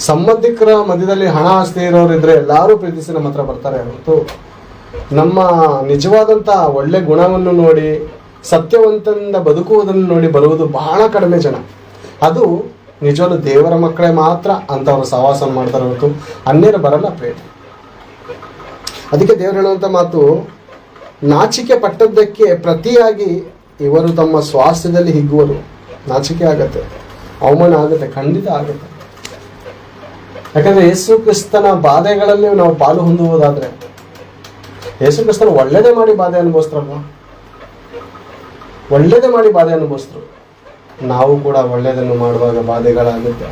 ಸಂಬಂಧಿಕರ ಮಧ್ಯದಲ್ಲಿ ಹಣ ಆಸ್ತಿ ಇರೋರು ಇದ್ರೆ ಎಲ್ಲರೂ ಪ್ರೀತಿಸಿ ನಮ್ಮ ಹತ್ರ ಬರ್ತಾರೆ. ಹೊರತು ನಮ್ಮ ನಿಜವಾದಂತ ಒಳ್ಳೆ ಗುಣವನ್ನು ನೋಡಿ, ಸತ್ಯವಂತನಿಂದ ಬದುಕುವುದನ್ನು ನೋಡಿ ಬರುವುದು ಬಹಳ ಕಡಿಮೆ ಜನ. ಅದು ನಿಜವಾದ ದೇವರ ಮಕ್ಕಳೇ ಮಾತ್ರ ಅಂತವ್ರು ಸಹವಾಸ ಮಾಡ್ತಾರೆ, ಹೊರತು ಅನ್ಯರು ಬರಲ್ಲ ಪ್ರೇಮ. ಅದಕ್ಕೆ ದೇವರು ಹೇಳುವಂತ ಮಾತು, ನಾಚಿಕೆ ಪಟ್ಟದ್ದಕ್ಕೆ ಪ್ರತಿಯಾಗಿ ಇವರು ತಮ್ಮ ಸ್ವಾಸ್ಥ್ಯದಲ್ಲಿ ಹಿಗ್ಗುವರು. ನಾಚಿಕೆ ಆಗತ್ತೆ, ಅವಮಾನ ಆಗುತ್ತೆ, ಖಂಡಿತ ಆಗುತ್ತೆ. ಯಾಕಂದ್ರೆ ಯೇಸು ಕ್ರಿಸ್ತನ ಬಾಧೆಗಳಲ್ಲಿ ನಾವು ಪಾಲು ಹೊಂದುವುದಾದ್ರೆ, ಯೇಸು ಕ್ರಿಸ್ತನ ಒಳ್ಳೇದೇ ಮಾಡಿ ಬಾಧೆ ಅನುಭವಿಸ್ತಾರಲ್ವ, ಒಳ್ಳೇದೇ ಮಾಡಿ ಬಾಧೆ ಅನುಭವಿಸ್ತರು. ನಾವು ಕೂಡ ಒಳ್ಳೆಯದನ್ನು ಮಾಡುವಾಗ ಬಾಧೆಗಳಾಗುತ್ತೆ.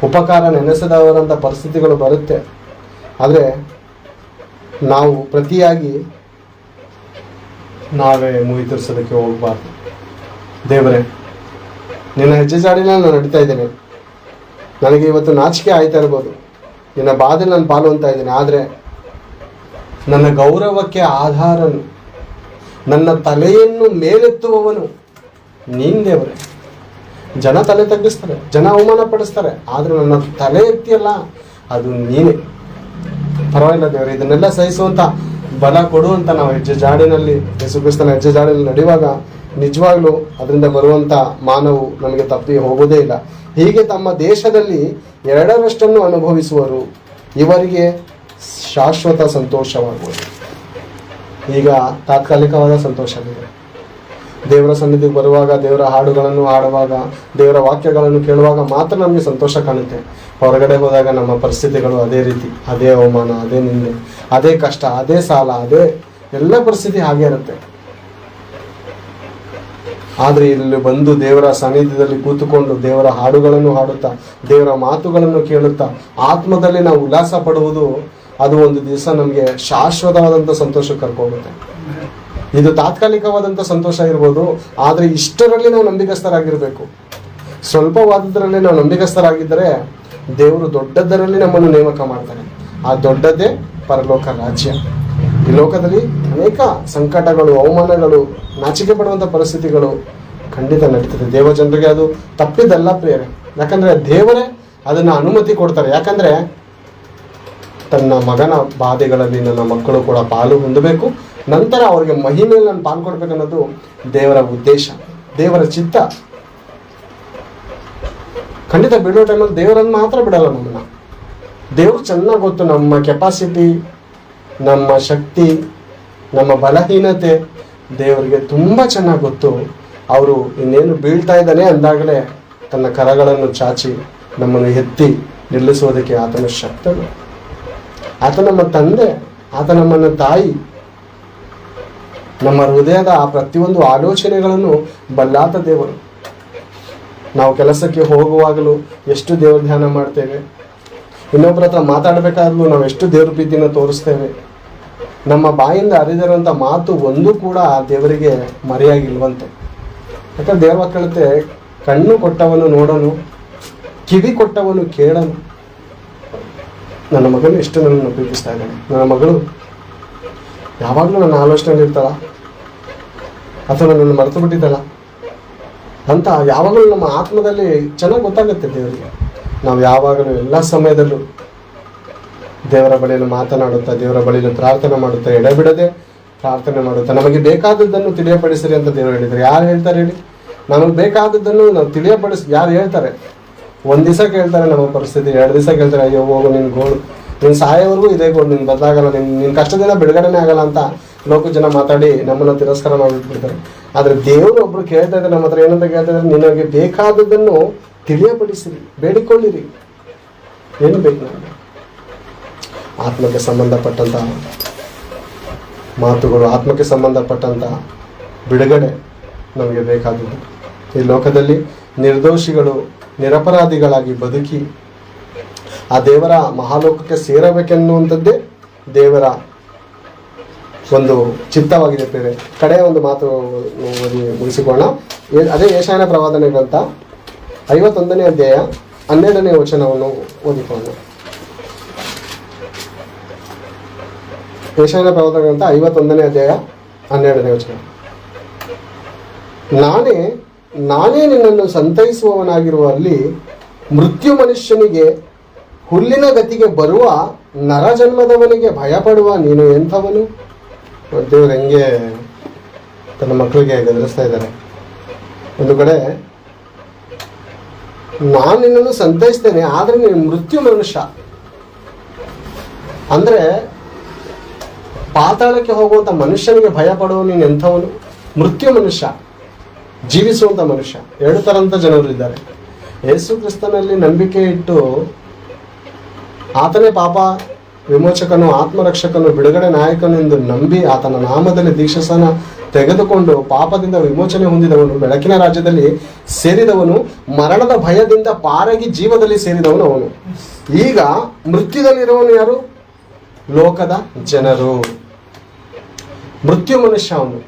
ಉಪಕಾರ ನೆನೆಸದವರಂಥ ಪರಿಸ್ಥಿತಿಗಳು ಬರುತ್ತೆ. ಆದರೆ ನಾವು ಪ್ರತಿಯಾಗಿ ನಾವೇ ಮುಗಿ ತೋರಿಸೋದಕ್ಕೆ ಹೋಗ್ಬಾರ್ದು. ದೇವರೇ, ನಿನ್ನ ಹೆಜ್ಜೆ ಜಾಡಿನಲ್ಲಿ ನಾನು ನಡೀತಾ ಇದ್ದೇನೆ. ನನಗೆ ಇವತ್ತು ನಾಚಿಕೆ ಆಯ್ತಾ ಇರ್ಬೋದು, ನಿನ್ನ ಬಾಧೆ ನಾನು ಪಾಲು ಅಂತ ಇದ್ದೇನೆ. ಆದರೆ ನನ್ನ ಗೌರವಕ್ಕೆ ಆಧಾರನು, ನನ್ನ ತಲೆಯನ್ನು ಮೇಲೆತ್ತುವವನು ನೀನು ದೇವರೇ. ಜನ ತಲೆ ತಗ್ಗಿಸ್ತಾರೆ, ಜನ ಅವಮಾನ ಪಡಿಸ್ತಾರೆ, ಆದರೆ ನನ್ನ ತಲೆ ಎತ್ತಿಯಲ್ಲ, ಅದು ನೀನೇ. ಪರವಾಗಿಲ್ಲ ದೇವರೇ, ಇದನ್ನೆಲ್ಲ ಸಹಿಸುವಂತ ಬಲ ಕೊಡುವಂತ ನಾವು ಹೆಜ್ಜೆ ಜಾಡಿನಲ್ಲಿ, ಯೇಸು ಕ್ರಿಸ್ತನ ಹೆಜ್ಜೆ ಜಾಡಿನಲ್ಲಿ ನಡೆಯುವಾಗ ನಿಜವಾಗ್ಲೂ ಅದರಿಂದ ಬರುವಂತ ಮಾನವು ನಮಗೆ ತಪ್ಪಿ ಹೋಗುವುದೇ ಇಲ್ಲ. ಹೀಗೆ ತಮ್ಮ ದೇಶದಲ್ಲಿ 2ರಷ್ಟನ್ನು ಅನುಭವಿಸುವರು, ಇವರಿಗೆ ಶಾಶ್ವತ ಸಂತೋಷವಾಗುವುದು. ಈಗ ತಾತ್ಕಾಲಿಕವಾದ ಸಂತೋಷವಿದೆ. ದೇವರ ಸನ್ನಿಧಿಗೆ ಬರುವಾಗ, ದೇವರ ಹಾಡುಗಳನ್ನು ಹಾಡುವಾಗ, ದೇವರ ವಾಕ್ಯಗಳನ್ನು ಕೇಳುವಾಗ ಮಾತ್ರ ನಮಗೆ ಸಂತೋಷ ಕಾಣುತ್ತೆ. ಹೊರಗಡೆ ಹೋದಾಗ ನಮ್ಮ ಪರಿಸ್ಥಿತಿಗಳು ಅದೇ ರೀತಿ, ಅದೇ ಅವಮಾನ, ಅದೇ ನಿಂದೆ, ಅದೇ ಕಷ್ಟ, ಅದೇ ಸಾಲ, ಅದೇ ಎಲ್ಲ ಪರಿಸ್ಥಿತಿ ಹಾಗೆ ಇರುತ್ತೆ. ಆದರೆ ಇಲ್ಲಿ ಬಂದು ದೇವರ ಸಾನ್ನಿಧ್ಯದಲ್ಲಿ ಕೂತುಕೊಂಡು ದೇವರ ಹಾಡುಗಳನ್ನು ಹಾಡುತ್ತಾ, ದೇವರ ಮಾತುಗಳನ್ನು ಕೇಳುತ್ತಾ ಆತ್ಮದಲ್ಲಿ ನಾವು ಉಲ್ಲಾಸ ಪಡುವುದು, ಅದು ಒಂದು ದಿವಸ ನಮಗೆ ಶಾಶ್ವತವಾದಂಥ ಸಂತೋಷಕ್ಕೆ ಕರ್ಕೋಗುತ್ತೆ. ಇದು ತಾತ್ಕಾಲಿಕವಾದಂಥ ಸಂತೋಷ ಇರ್ಬೋದು, ಆದರೆ ಇಷ್ಟರಲ್ಲಿ ನಾವು ನಂಬಿಕಸ್ಥರಾಗಿರ್ಬೇಕು. ಸ್ವಲ್ಪವಾದದ್ರಲ್ಲಿ ನಾವು ನಂಬಿಕಸ್ಥರಾಗಿದ್ದರೆ ದೇವರು ದೊಡ್ಡದರಲ್ಲಿ ನಮ್ಮನ್ನು ನೇಮಕ ಮಾಡ್ತಾರೆ. ಆ ದೊಡ್ಡದೇ ಪರಲೋಕ ರಾಜ್ಯ. ಈ ಲೋಕದಲ್ಲಿ ಅನೇಕ ಸಂಕಟಗಳು, ಅವಮಾನಗಳು, ನಾಚಿಕೆ ಪಡುವಂಥ ಪರಿಸ್ಥಿತಿಗಳು ಖಂಡಿತ ನಡೀತದೆ. ದೇವ ಜನರಿಗೆ ಅದು ತಪ್ಪಿದಲ್ಲ ಪ್ರಿಯರೇ. ಯಾಕಂದರೆ ದೇವರೇ ಅದನ್ನು ಅನುಮತಿ ಕೊಡ್ತಾರೆ. ಯಾಕಂದರೆ ತನ್ನ ಮಗನ ಬಾಧೆಗಳಲ್ಲಿ ನನ್ನ ಮಕ್ಕಳು ಕೂಡ ಪಾಲು ಹೊಂದಬೇಕು, ನಂತರ ಅವರಿಗೆ ಮಹಿಮೆಯಲ್ಲಿ ನಾನು ಪಾಲು ಕೊಡ್ಬೇಕು ಅನ್ನೋದು ದೇವರ ಉದ್ದೇಶ, ದೇವರ ಚಿತ್ತ. ಖಂಡಿತ ಬಿಡೋ ಟೈಮಲ್ಲಿ ದೇವರನ್ನು ಮಾತ್ರ ಬಿಡಲ್ಲ ನಮ್ಮನ್ನು. ದೇವರು ಚೆನ್ನಾಗಿ ಗೊತ್ತು ನಮ್ಮ ಕೆಪಾಸಿಟಿ, ನಮ್ಮ ಶಕ್ತಿ, ನಮ್ಮ ಬಲಹೀನತೆ ದೇವರಿಗೆ ತುಂಬ ಚೆನ್ನಾಗಿ ಗೊತ್ತು. ಅವರು ಇನ್ನೇನು ಬೀಳ್ತಾ ಇದ್ದಾನೆ ಅಂದಾಗಲೇ ತನ್ನ ಕರಗಳನ್ನು ಚಾಚಿ ನಮ್ಮನ್ನು ಎತ್ತಿ ನಿಲ್ಲಿಸುವುದಕ್ಕೆ ಆತನ ಶಕ್ತನು. ಆತ ನಮ್ಮ ತಂದೆ, ಆತ ನಮ್ಮನ್ನ ತಾಯಿ. ನಮ್ಮ ಹೃದಯದ ಆ ಪ್ರತಿಯೊಂದು ಆಲೋಚನೆಗಳನ್ನು ಬಲ್ಲಾತ ದೇವರು. ನಾವು ಕೆಲಸಕ್ಕೆ ಹೋಗುವಾಗಲೂ ಎಷ್ಟು ದೇವರ ಧ್ಯಾನ ಮಾಡ್ತೇವೆ, ಇನ್ನೊಬ್ಬರ ಹತ್ರ ಮಾತಾಡಬೇಕಾದ್ರೂ ನಾವು ಎಷ್ಟು ದೇವ್ರ ಪ್ರೀತಿನ ತೋರಿಸ್ತೇವೆ. ನಮ್ಮ ಬಾಯಿಂದ ಹರಿದಿರುವಂಥ ಮಾತು ಒಂದು ಕೂಡ ಆ ದೇವರಿಗೆ ಮರೆಯಾಗಿಲ್ವಂತೆ. ಯಾಕಂದ್ರೆ ದೇವ್ರ ಮಕ್ಕಳತೆ ಕಣ್ಣು ಕೊಟ್ಟವನು ನೋಡೋನು, ಕಿವಿ ಕೊಟ್ಟವನು ಕೇಳನು. ನನ್ನ ಮಗನು ಎಷ್ಟು ನನ್ನನ್ನು ಪ್ರೀತಿಸ್ತಾ ಇದ್ದಾನೆ, ನನ್ನ ಮಗಳು ಯಾವಾಗಲೂ ನನ್ನ ಆಲೋಚನೆಯಲ್ಲಿ ಇರ್ತಾಳ ಅಥವಾ ನನ್ನನ್ನು ಮರೆತು ಬಿಟ್ಟಿದ್ದಾಳ ಅಂತ ಯಾವಾಗಲೂ ನಮ್ಮ ಆತ್ಮದಲ್ಲಿ ಚೆನ್ನಾಗಿ ಗೊತ್ತಾಗುತ್ತೆ ದೇವರಿಗೆ. ನಾವು ಯಾವಾಗಲೂ ಎಲ್ಲ ಸಮಯದಲ್ಲೂ ದೇವರ ಬಳಿಯಲ್ಲಿ ಮಾತನಾಡುತ್ತಾ, ದೇವರ ಬಳಿಯಲ್ಲಿ ಪ್ರಾರ್ಥನೆ ಮಾಡುತ್ತಾ, ಎಡೆಬಿಡದೆ ಪ್ರಾರ್ಥನೆ ಮಾಡುತ್ತಾ, ನಮಗೆ ಬೇಕಾದದ್ದನ್ನು ತಿಳಿಯಪಡಿಸಿರಿ ಅಂತ ದೇವರು ಹೇಳಿದ್ದಾರೆ. ಯಾರು ಹೇಳ್ತಾರೆ ಹೇಳಿ? ನಮಗೆ ಬೇಕಾದದ್ದನ್ನು ನಾವು ತಿಳಿಯಪಡಿಸಿ ಯಾರು ಹೇಳ್ತಾರೆ? ಒಂದು ದಿವಸ ಕೇಳ್ತಾರೆ ನಮ್ಮ ಪರಿಸ್ಥಿತಿ, 2 ದಿವಸ ಕೇಳ್ತಾರೆ, ಅಯ್ಯೋ ಹೋಗು ನಿನ್ನ ಗೋಳು, ನಿನ್ನ ಸಾಯೋವರೆಗೂ ಇದೇ ಗೋಳು, ನಿನ್ನ ಬದಲಾಗಲ್ಲ, ನಿನ್ನ ಕಷ್ಟದಿಂದ ಬಿಡುಗಡೆನೇ ಆಗಲ್ಲ ಅಂತ ಲೋಕ ಜನ ಮಾತಾಡಿ ನಮ್ಮನ್ನು ತಿರಸ್ಕಾರ ಮಾಡಿಬಿಡ್ತಾರೆ. ಆದರೆ ದೇವರು ಒಬ್ರು ಕೇಳ್ತಾ ಇದ್ದಾರೆ ನಮ್ಮ ಹತ್ರ, ಏನಂತ ಕೇಳ್ತಾ ಇದ್ದಾರೆ? ನಿನಗೆ ಬೇಕಾದದ್ದನ್ನು ತಿಳಿಯಪಡಿಸಿರಿ, ಬೇಡಿಕೊಳ್ಳಿರಿ. ಏನು ಬೇಕು ನಮಗೆ? ಆತ್ಮಕ್ಕೆ ಸಂಬಂಧಪಟ್ಟಂಥ ಮಾತುಗಳು, ಆತ್ಮಕ್ಕೆ ಸಂಬಂಧಪಟ್ಟಂಥ ಬಿಡುಗಡೆ ನಮಗೆ ಬೇಕಾದದ್ದು. ಈ ಲೋಕದಲ್ಲಿ ನಿರ್ದೋಷಿಗಳು, ನಿರಪರಾಧಿಗಳಾಗಿ ಬದುಕಿ ಆ ದೇವರ ಮಹಾಲೋಕಕ್ಕೆ ಸೇರಬೇಕೆನ್ನುವಂಥದ್ದೇ ದೇವರ ಒಂದು ಚಿತ್ತವಾಗಿದೆ. ಬೇರೆ ಕಡೆಯ ಒಂದು ಮಾತು ಓದಿ ಮುಗಿಸಿಕೊಳ್ಳೋಣ. ಅದೇ ಯೆಶಾಯನ ಪ್ರವಾದನೆ ಗ್ರಂಥ 51ನೇ ಅಧ್ಯಾಯ 12ನೇ ವಚನವನ್ನು ಓದಿಕೊಳ್ಳೋಣ. ಯೆಶಾಯನ ಪ್ರವಾದನೆ ಗ್ರಂಥ 51ನೇ ಅಧ್ಯಾಯ 12ನೇ ವಚನ. ನಾನೇ ನಿನ್ನನ್ನು ಸಂತೈಸುವವನಾಗಿರುವಲ್ಲಿ ಮೃತ್ಯು ಮನುಷ್ಯನಿಗೆ ಹುಲ್ಲಿನ ಗತಿಗೆ ಬರುವ ನರಜನ್ಮದವನಿಗೆ ಭಯಪಡುವ ನೀನು ಎಂಥವನು? ದೇವರು ಹೆಂಗೆ ತನ್ನ ಮಕ್ಕಳಿಗೆ ಗದರಿಸ್ತಾ ಇದ್ದಾರೆ. ಒಂದು ಕಡೆ ನಾನು ನಿನ್ನನ್ನು ಸಂತೈಸ್ತೇನೆ, ಆದರೆ ನೀನು ಮೃತ್ಯು ಮನುಷ್ಯ. ಅಂದ್ರೆ ಪಾತಾಳಕ್ಕೆ ಹೋಗುವಂತ ಮನುಷ್ಯನಿಗೆ ಭಯಪಡುವ ನೀನು ಎಂಥವನು? ಮೃತ್ಯು ಮನುಷ್ಯ, ಜೀವಿಸುವಂತ ಮನುಷ್ಯ. 2 ಥರಂತ ಜನರು ಇದ್ದಾರೆ. ಯೇಸು ಕ್ರಿಸ್ತನಲ್ಲಿ ನಂಬಿಕೆ ಇಟ್ಟು ಆತನೇ ಪಾಪ ವಿಮೋಚಕನು, ಆತ್ಮರಕ್ಷಕನು, ಬಿಡುಗಡೆ ನಾಯಕನೆಂದು ನಂಬಿ ಆತನ ನಾಮದಲ್ಲಿ ದೀಕ್ಷಾಸ್ನಾನ ತೆಗೆದುಕೊಂಡು ಪಾಪದಿಂದ ವಿಮೋಚನೆ ಹೊಂದಿದವನು, ಬೆಳಕಿನ ರಾಜ್ಯದಲ್ಲಿ ಸೇರಿದವನು, ಮರಣದ ಭಯದಿಂದ ಪಾರಾಗಿ ಜೀವದಲ್ಲಿ ಸೇರಿದವನು ಅವನು. ಈಗ ಮೃತ್ಯುದಲ್ಲಿರುವವನು ಯಾರು? ಲೋಕದ ಜನರು. ಮೃತ್ಯು ಮನುಷ್ಯ ಅವನು.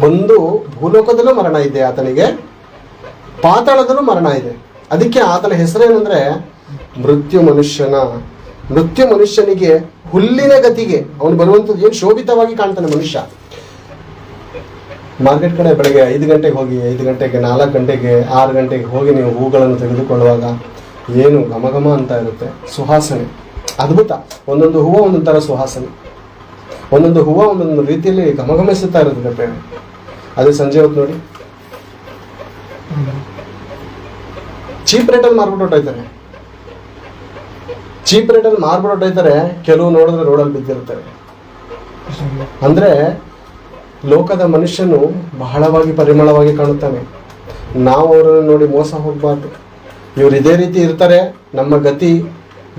ಒಂದು ಭೂಲೋಕದಲ್ಲೂ ಮರಣ ಇದೆ ಆತನಿಗೆ, ಪಾತಾಳದಲ್ಲೂ ಮರಣ ಇದೆ. ಅದಕ್ಕೆ ಆತನ ಹೆಸರೇನೆಂದ್ರೆ ಮೃತ್ಯು ಮನುಷ್ಯನಿಗೆ ಹುಲ್ಲಿನ ಗತಿಗೆ ಅವನು ಬರುವಂಥದ್ದು ಏನು ಶೋಭಿತವಾಗಿ ಕಾಣ್ತಾನೆ ಮನುಷ್ಯ. ಮಾರ್ಕೆಟ್ ಕಡೆ ಬೆಳಗ್ಗೆ 5 ಗಂಟೆಗೆ ಹೋಗಿ, 5 ಗಂಟೆಗೆ, 4 ಗಂಟೆಗೆ, 6 ಗಂಟೆಗೆ ಹೋಗಿ ನೀವು ಹೂಗಳನ್ನು ತೆಗೆದುಕೊಳ್ಳುವಾಗ ಏನು ಘಮಘಮ ಅಂತ ಇರುತ್ತೆ, ಸುವಾಸನೆ ಅದ್ಭುತ. ಒಂದೊಂದು ಹೂವು ಒಂದೊಂದು ಥರ ಸುವಾಸನೆ, ಒಂದೊಂದು ಹೂವು ಒಂದೊಂದು ರೀತಿಯಲ್ಲಿ ಘಮಘಮಿಸುತ್ತಾ ಇರುತ್ತೆ ಪ್ರೇಮ. ಅದೇ ಸಂಜೆ ಹೊತ್ತು ನೋಡಿ ಚೀಪ್ ರೇಟಲ್ಲಿ ಮಾರ್ಬಿಟ್ಟು ಹೊಟ್ಟೋಯ್ತಾರೆ. ಚೀಪ್ ರೇಟಲ್ಲಿ ಮಾರ್ಬಿಟ್ಟು ಹೊಟ್ಟೋಯ್ತಾರೆ. ಕೆಲವು ನೋಡಿದ್ರೆ ರೋಡಲ್ಲಿ ಬಿದ್ದಿರ್ತಾರೆ. ಅಂದ್ರೆ ಲೋಕದ ಮನುಷ್ಯನು ಬಹಳವಾಗಿ ಪರಿಮಳವಾಗಿ ಕಾಣುತ್ತಾನೆ. ನಾವು ಅವರನ್ನು ನೋಡಿ ಮೋಸ ಹೋಗಬಾರ್ದು. ಇವ್ರು ಇದೇ ರೀತಿ ಇರ್ತಾರೆ, ನಮ್ಮ ಗತಿ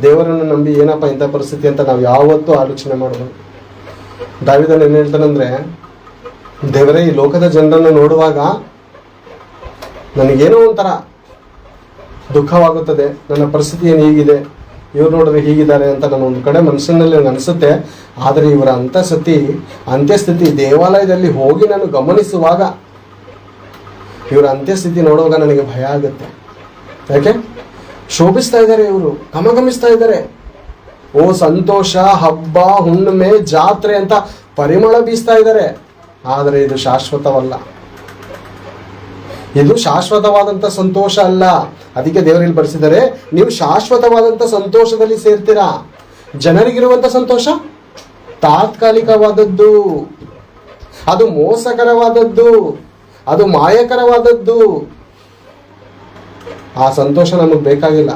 ದೇವರನ್ನು ನಂಬಿ ಏನಪ್ಪ ಇಂಥ ಪರಿಸ್ಥಿತಿ ಅಂತ ನಾವು ಯಾವತ್ತೂ ಆಲೋಚನೆ ಮಾಡಬಹುದು. ದಾವೀದನು ಏನು ಹೇಳ್ತಾನಂದ್ರೆ, ದೇವರೇ ಈ ಲೋಕದ ಜನರನ್ನು ನೋಡುವಾಗ ನನಗೇನೋ ಒಂಥರ ದುಃಖವಾಗುತ್ತದೆ. ನನ್ನ ಪರಿಸ್ಥಿತಿ ಏನು ಹೀಗಿದೆ, ಇವ್ರು ನೋಡಿದ್ರೆ ಹೀಗಿದ್ದಾರೆ ಅಂತ ನನ್ನ ಒಂದು ಕಡೆ ಮನಸ್ಸಿನಲ್ಲಿ ಅನಿಸುತ್ತೆ. ಆದರೆ ಇವರ ಅಂತ್ಯಸ್ಥಿತಿ ದೇವಾಲಯದಲ್ಲಿ ಹೋಗಿ ನಾನು ಗಮನಿಸುವಾಗ, ಇವರ ಅಂತ್ಯಸ್ಥಿತಿ ನೋಡುವಾಗ ನನಗೆ ಭಯ ಆಗುತ್ತೆ. ಯಾಕೆ? ಶೋಭಿಸ್ತಾ ಇದ್ದಾರೆ, ಇವರು ಗಮಗಮಿಸ್ತಾ ಇದ್ದಾರೆ. ಓ ಸಂತೋಷ, ಹಬ್ಬ, ಹುಣ್ಣಿಮೆ, ಜಾತ್ರೆ ಅಂತ ಪರಿಮಳ ಬೀಸ್ತಾ ಇದ್ದಾರೆ. ಆದರೆ ಇದು ಶಾಶ್ವತವಲ್ಲ, ಇದು ಶಾಶ್ವತವಾದಂಥ ಸಂತೋಷ ಅಲ್ಲ. ಅದಕ್ಕೆ ದೇವರಲ್ಲಿ ಬರೆಸಿದರೆ, ನೀವು ಶಾಶ್ವತವಾದಂಥ ಸಂತೋಷದಲ್ಲಿ ಸೇರ್ತೀರಾ. ಜನರಿಗಿರುವಂಥ ಸಂತೋಷ ತಾತ್ಕಾಲಿಕವಾದದ್ದು, ಅದು ಮೋಸಕರವಾದದ್ದು, ಅದು ಮಾಯಕರವಾದದ್ದು. ಆ ಸಂತೋಷ ನಮಗೆ ಬೇಕಾಗಿಲ್ಲ.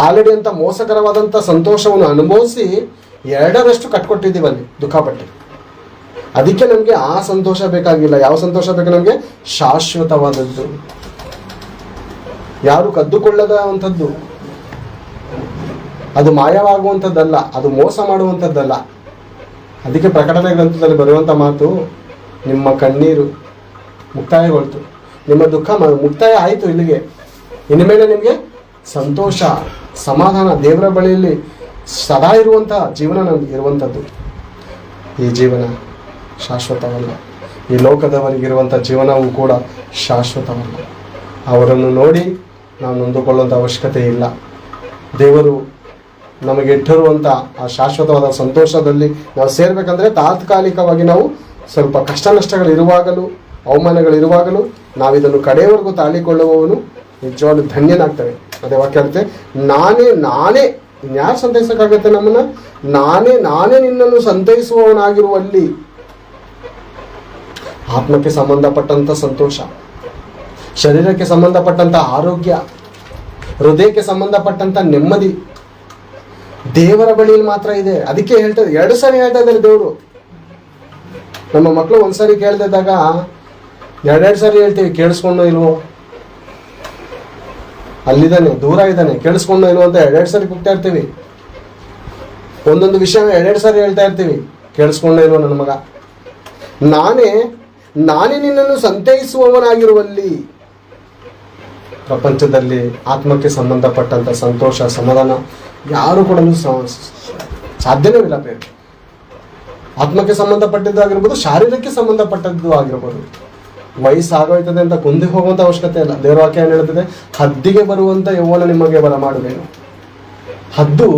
ಆಲ್ರೆಡಿ ಅಂತ ಮೋಸಕರವಾದಂಥ ಸಂತೋಷವನ್ನು ಅನುಭವಿಸಿ 2ರಷ್ಟು ಕಟ್ಕೊಟ್ಟಿದ್ದೀವಿ ಅಲ್ಲಿ ದುಃಖಪಟ್ಟು. ಅದಕ್ಕೆ ನಮಗೆ ಆ ಸಂತೋಷ ಬೇಕಾಗಿಲ್ಲ. ಯಾವ ಸಂತೋಷ ಬೇಕು ನಮಗೆ? ಶಾಶ್ವತವಾದದ್ದು, ಯಾರು ಕದ್ದುಕೊಳ್ಳದಂಥದ್ದು, ಅದು ಮಾಯವಾಗುವಂಥದ್ದಲ್ಲ, ಅದು ಮೋಸ ಮಾಡುವಂಥದ್ದಲ್ಲ. ಅದಕ್ಕೆ ಪ್ರಕಟಣೆ ಗ್ರಂಥದಲ್ಲಿ ಬರುವಂಥ ಮಾತು, ನಿಮ್ಮ ಕಣ್ಣೀರು ಮುಕ್ತಾಯಗೊಳ್ತು, ನಿಮ್ಮ ದುಃಖ ಮುಕ್ತಾಯ ಆಯಿತು. ಇಲ್ಲಿಗೆ ಇನ್ಮೇಲೆ ನಿಮಗೆ ಸಂತೋಷ, ಸಮಾಧಾನ, ದೇವರ ಬಳಿಯಲ್ಲಿ ಸದಾ ಇರುವಂಥ ಜೀವನ ನಮ್ಗೆ ಇರುವಂಥದ್ದು. ಈ ಜೀವನ ಶಾಶ್ವತವಲ್ಲ, ಈ ಲೋಕದವರಿಗಿರುವಂಥ ಜೀವನವೂ ಕೂಡ ಶಾಶ್ವತವಲ್ಲ. ಅವರನ್ನು ನೋಡಿ ನಾವು ನೊಂದುಕೊಳ್ಳುವಂಥ ಅವಶ್ಯಕತೆ ಇಲ್ಲ. ದೇವರು ನಮಗೆ ಇಟ್ಟಿರುವಂಥ ಆ ಶಾಶ್ವತವಾದ ಸಂತೋಷದಲ್ಲಿ ನಾವು ಸೇರಬೇಕಂದ್ರೆ ತಾತ್ಕಾಲಿಕವಾಗಿ ನಾವು ಸ್ವಲ್ಪ ಕಷ್ಟ ನಷ್ಟಗಳಿರುವಾಗಲೂ, ಅವಮಾನಗಳಿರುವಾಗಲೂ ನಾವಿದನ್ನು ಕಡೆಯವರೆಗೂ ತಾಳಿಕೊಳ್ಳುವವನು ನಿಜವಾಗ್ಲೂ ಧನ್ಯನಾಗ್ತವೆ. ಅದೇ ವಾಕ್ಯ ಹೇಳುತ್ತೆ, ನಾನೇ ಇನ್ಯಾರು ಸಂತೈಸಕ್ಕಾಗತ್ತೆ ನಮ್ಮನ್ನ? ನಾನೇ ನಿನ್ನನ್ನು ಸಂತೈಸುವವನಾಗಿರುವಲ್ಲಿ. ಆತ್ಮಕ್ಕೆ ಸಂಬಂಧಪಟ್ಟಂಥ ಸಂತೋಷ, ಶರೀರಕ್ಕೆ ಸಂಬಂಧಪಟ್ಟಂಥ ಆರೋಗ್ಯ, ಹೃದಯಕ್ಕೆ ಸಂಬಂಧಪಟ್ಟಂಥ ನೆಮ್ಮದಿ ದೇವರ ಬಳಿಯಲ್ಲಿ ಮಾತ್ರ ಇದೆ. ಅದಕ್ಕೆ ಹೇಳ್ತಾರೆ, 2 ಸಾರಿ ಹೇಳ್ತಾ ಇದ್ದಾರೆ ದೇವರು. ನಮ್ಮ ಮಕ್ಕಳು ಒಂದ್ಸಾರಿ ಕೇಳ್ದಿದ್ದಾಗ 2 ಸಾರಿ ಹೇಳ್ತೀವಿ, ಕೇಳಿಸ್ಕೊಂಡು ಇಲ್ವೋ, ಅಲ್ಲಿದ್ದಾನೆ, ದೂರ ಇದ್ದಾನೆ, ಕೇಳಿಸ್ಕೊಂಡು ಇಲ್ವೋ ಅಂತ 2 ಸಾರಿ ಕೂಗ್ತಾ ಇರ್ತೀವಿ. ಒಂದೊಂದು ವಿಷಯ 2 ಸಾರಿ ಹೇಳ್ತಾ ಇರ್ತೀವಿ, ಕೇಳಿಸ್ಕೊಂಡು ಇಲ್ವೋ ನನ್ನ ಮಗ. ನಾನೇ ನಿನ್ನನ್ನು ಸಂತೈಸುವವನಾಗಿರುವಲ್ಲಿ. ಪ್ರಪಂಚದಲ್ಲಿ ಆತ್ಮಕ್ಕೆ ಸಂಬಂಧಪಟ್ಟಂಥ ಸಂತೋಷ, ಸಮಾಧಾನ ಯಾರು ಕೊಡಲು ಸಾಧ್ಯವೇ ಇಲ್ಲ ಬೇರೆ. ಆತ್ಮಕ್ಕೆ ಸಂಬಂಧಪಟ್ಟಿದ್ದು ಆಗಿರ್ಬೋದು, ಶಾರೀರಕ್ಕೆ ಸಂಬಂಧಪಟ್ಟದ್ದು ಆಗಿರ್ಬೋದು. ವಯಸ್ಸಾಗೋಯ್ತದೆ ಅಂತ ಕುಂದಿ ಹೋಗುವಂಥ ಅವಶ್ಯಕತೆ ಇಲ್ಲ. ದೇವರ ವಾಕ್ಯ ಏನು ಹೇಳ್ತದೆ? ಹದ್ದಿಗೆ ಬರುವಂಥ ಯೌವನ ನಿಮಗೆ ಬರಮಾಡುವೇನು. ಹದ್ದು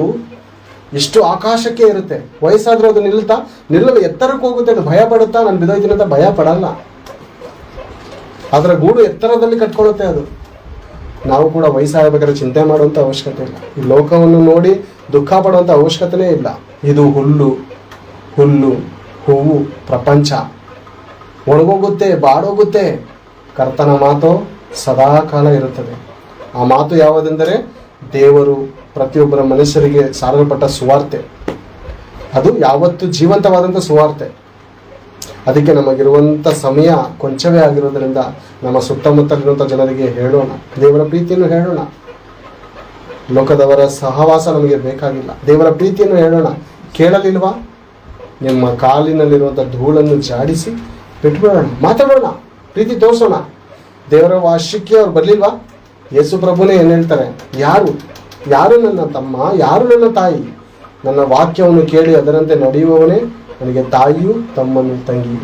ಎಷ್ಟು ಆಕಾಶಕ್ಕೆ ಇರುತ್ತೆ, ವಯಸ್ಸಾದ್ರೂ ಅದು ನಿಲ್ಲಲು ಎತ್ತರಕ್ಕೆ ಹೋಗುತ್ತೆ. ಅದು ಭಯ ಪಡುತ್ತಾ, ನಾನು ಬಿದ್ದೋಯ್ತೀನಿ ಅಂತ ಭಯ ಪಡಲ್ಲ. ಅದರ ಗೂಡು ಎತ್ತರದಲ್ಲಿ ಕಟ್ಕೊಳ್ಳುತ್ತೆ. ಅದು ನಾವು ಕೂಡ ವಯಸ್ಸಾಗಬೇಕಾದ್ರೆ ಚಿಂತೆ ಮಾಡುವಂಥ ಅವಶ್ಯಕತೆ ಇಲ್ಲ. ಈ ಲೋಕವನ್ನು ನೋಡಿ ದುಃಖ ಪಡುವಂಥ ಅವಶ್ಯಕತೆನೇ ಇಲ್ಲ. ಇದು ಹುಲ್ಲು, ಹೂವು, ಪ್ರಪಂಚ ಒಣಗೋಗುತ್ತೆ, ಬಾಡೋಗುತ್ತೆ. ಕರ್ತನ ಮಾತು ಸದಾ ಕಾಲ ಇರುತ್ತದೆ. ಆ ಮಾತು ಯಾವುದೆಂದರೆ ದೇವರು ಪ್ರತಿಯೊಬ್ಬರ ಮನುಷ್ಯರಿಗೆ ಸಾರಲ್ಪಟ್ಟ ಸುವಾರ್ತೆ. ಅದು ಯಾವತ್ತೂ ಜೀವಂತವಾದಂಥ ಸುವಾರ್ತೆ. ಅದಕ್ಕೆ ನಮಗಿರುವಂಥ ಸಮಯ ಕೊಂಚವೇ ಆಗಿರೋದ್ರಿಂದ ನಮ್ಮ ಸುತ್ತಮುತ್ತಲಿರುವಂಥ ಜನರಿಗೆ ಹೇಳೋಣ, ದೇವರ ಪ್ರೀತಿಯನ್ನು ಹೇಳೋಣ. ಲೋಕದವರ ಸಹವಾಸ ನಮಗೆ ಬೇಕಾಗಿಲ್ಲ, ದೇವರ ಪ್ರೀತಿಯನ್ನು ಹೇಳೋಣ. ಕೇಳಲಿಲ್ವಾ? ನಿಮ್ಮ ಕಾಲಿನಲ್ಲಿರುವಂಥ ಧೂಳನ್ನು ಜಾಡಿಸಿ ಬಿಟ್ಬಿಡೋಣ, ಮಾತಾಡೋಣ, ಪ್ರೀತಿ ತೋರಿಸೋಣ. ದೇವರ ವಾಕ್ಯಕ್ಕೆ ಅವ್ರು ಬರಲಿಲ್ವಾ? ಯೇಸು ಪ್ರಭುನೇ ಏನು ಹೇಳ್ತಾರೆ? ಯಾರು ನನ್ನ ತಮ್ಮ, ಯಾರು ನನ್ನ ತಾಯಿ? ನನ್ನ ವಾಕ್ಯವನ್ನು ಕೇಳಿ ಅದರಂತೆ ನಡೆಯುವವನೇ ನನಗೆ ತಾಯಿಯು ತಮ್ಮನ್ನು ತಂಗಿ.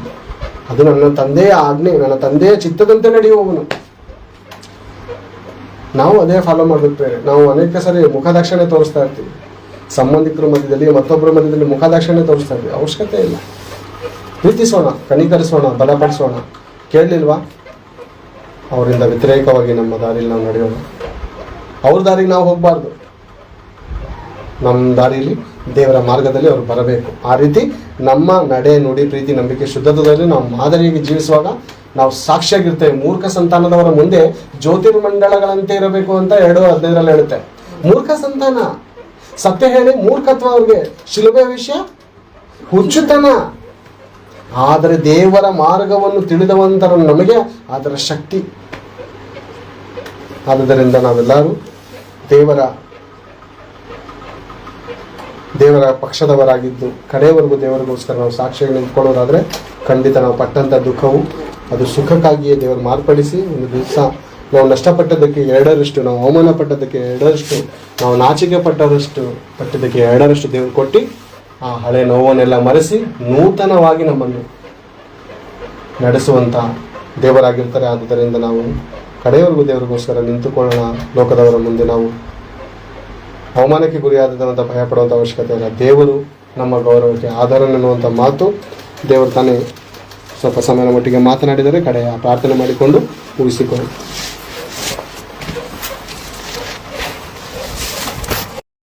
ಅದು ನನ್ನ ತಂದೆಯ ಆಜ್ಞೆ, ನನ್ನ ತಂದೆಯ ಚಿತ್ತದಂತೆ ನಡೆಯುವವನು. ನಾವು ಅದೇ ಫಾಲೋ ಮಾಡಬೇಕು. ನಾವು ಅನೇಕ ಸರಿ ಮುಖದಾಕ್ಷಿಣ್ಯ ತೋರಿಸ್ತಾ ಇರ್ತೀವಿ, ಸಂಬಂಧಿಕರ ಮಧ್ಯದಲ್ಲಿ, ಮತ್ತೊಬ್ಬರ ಮಧ್ಯದಲ್ಲಿ ಮುಖದಾಕ್ಷಿಣ್ಯ ತೋರಿಸ್ತಾ ಇರ್ತೀವಿ. ಅವಶ್ಯಕತೆ ಇಲ್ಲ. ಪ್ರೀತಿಸೋಣ, ಕನಿಕರಿಸೋಣ, ಬಲಪಡಿಸೋಣ. ಕೇಳಲಿಲ್ವಾ? ಅವರಿಂದ ವ್ಯತಿರೇಕವಾಗಿ ನಮ್ಮ ದಾರಿಯಲ್ಲಿ ನಾವು ನಡೆಯೋಣ. ಅವ್ರ ದಾರಿಗೆ ನಾವು ಹೋಗಬಾರ್ದು, ನಮ್ಮ ದಾರಿಯಲ್ಲಿ ದೇವರ ಮಾರ್ಗದಲ್ಲಿ ಅವರು ಬರಬೇಕು. ಆ ರೀತಿ ನಮ್ಮ ನಡೆ, ನುಡಿ, ಪ್ರೀತಿ, ನಂಬಿಕೆ, ಶುದ್ಧತ್ವದಲ್ಲಿ ನಾವು ಮಾದರಿಯಾಗಿ ಜೀವಿಸುವಾಗ ನಾವು ಸಾಕ್ಷಿಯಾಗಿರ್ತೇವೆ. ಮೂರ್ಖ ಸಂತಾನದವರ ಮುಂದೆ ಜ್ಯೋತಿರ್ಮಂಡಲಗಳಂತೆ ಇರಬೇಕು ಅಂತ 2:15 ಹೇಳುತ್ತೆ. ಮೂರ್ಖ ಸಂತಾನ, ಸತ್ಯ ಹೇಳಿ ಮೂರ್ಖತ್ವ ಅವ್ರಿಗೆ, ಶಿಲುಬೆ ವಿಷಯ ಹುಚ್ಚುತನ. ಆದರೆ ದೇವರ ಮಾರ್ಗವನ್ನು ತಿಳಿದವಂತರ ನಮಗೆ ಅದರ ಶಕ್ತಿ. ಆದುದರಿಂದ ನಾವೆಲ್ಲರೂ ದೇವರ ಪಕ್ಷದವರಾಗಿದ್ದು ಕಡೆಯವರೆಗೂ ದೇವರಿಗೋಸ್ಕರ ನಾವು ಸಾಕ್ಷಿಯಾಗಿ ನಿಂತ್ಕೊಳ್ಳೋದಾದರೆ ಖಂಡಿತ ನಾವು ಪಟ್ಟಂಥ ದುಃಖವು ಅದು ಸುಖಕ್ಕಾಗಿಯೇ ದೇವರು ಮಾರ್ಪಡಿಸಿ ಒಂದು ದಿವಸ ನಾವು ನಷ್ಟಪಟ್ಟದಕ್ಕೆ 2ರಷ್ಟು, ನಾವು ಅವಮಾನ ಪಟ್ಟದಕ್ಕೆ 2ರಷ್ಟು, ನಾವು ನಾಚಿಕೆ ಪಟ್ಟದಕ್ಕೆ 2ರಷ್ಟು ದೇವರು ಕೊಟ್ಟು ಆ ಹಳೆ ನೋವನ್ನೆಲ್ಲ ಮರೆಸಿ ನೂತನವಾಗಿ ನಮ್ಮನ್ನು ನಡೆಸುವಂಥ ದೇವರಾಗಿರ್ತಾರೆ. ಆದುದರಿಂದ ನಾವು ಕಡೆಯವರೆಗೂ ದೇವರಿಗೋಸ್ಕರ ನಿಂತುಕೊಳ್ಳೋಣ. ಲೋಕದವರ ಮುಂದೆ ನಾವು ಅವಮಾನಕ್ಕೆ ಗುರಿಯಾದಂಥ ಭಯ ಪಡುವಂಥ ಅವಶ್ಯಕತೆ ಇಲ್ಲ. ದೇವರು ನಮ್ಮ ಗೌರವಕ್ಕೆ ಆಧಾರ ಎನ್ನುವಂಥ ಮಾತು ದೇವರು ತಾನೇ ಸ್ವಲ್ಪ ಸಮಯದ ಮಟ್ಟಿಗೆ ಮಾತನಾಡಿದರೆ ಕಡೆಯ ಪ್ರಾರ್ಥನೆ ಮಾಡಿಕೊಂಡು ಮುಗಿಸಿಕೊಳ್ಳಿ.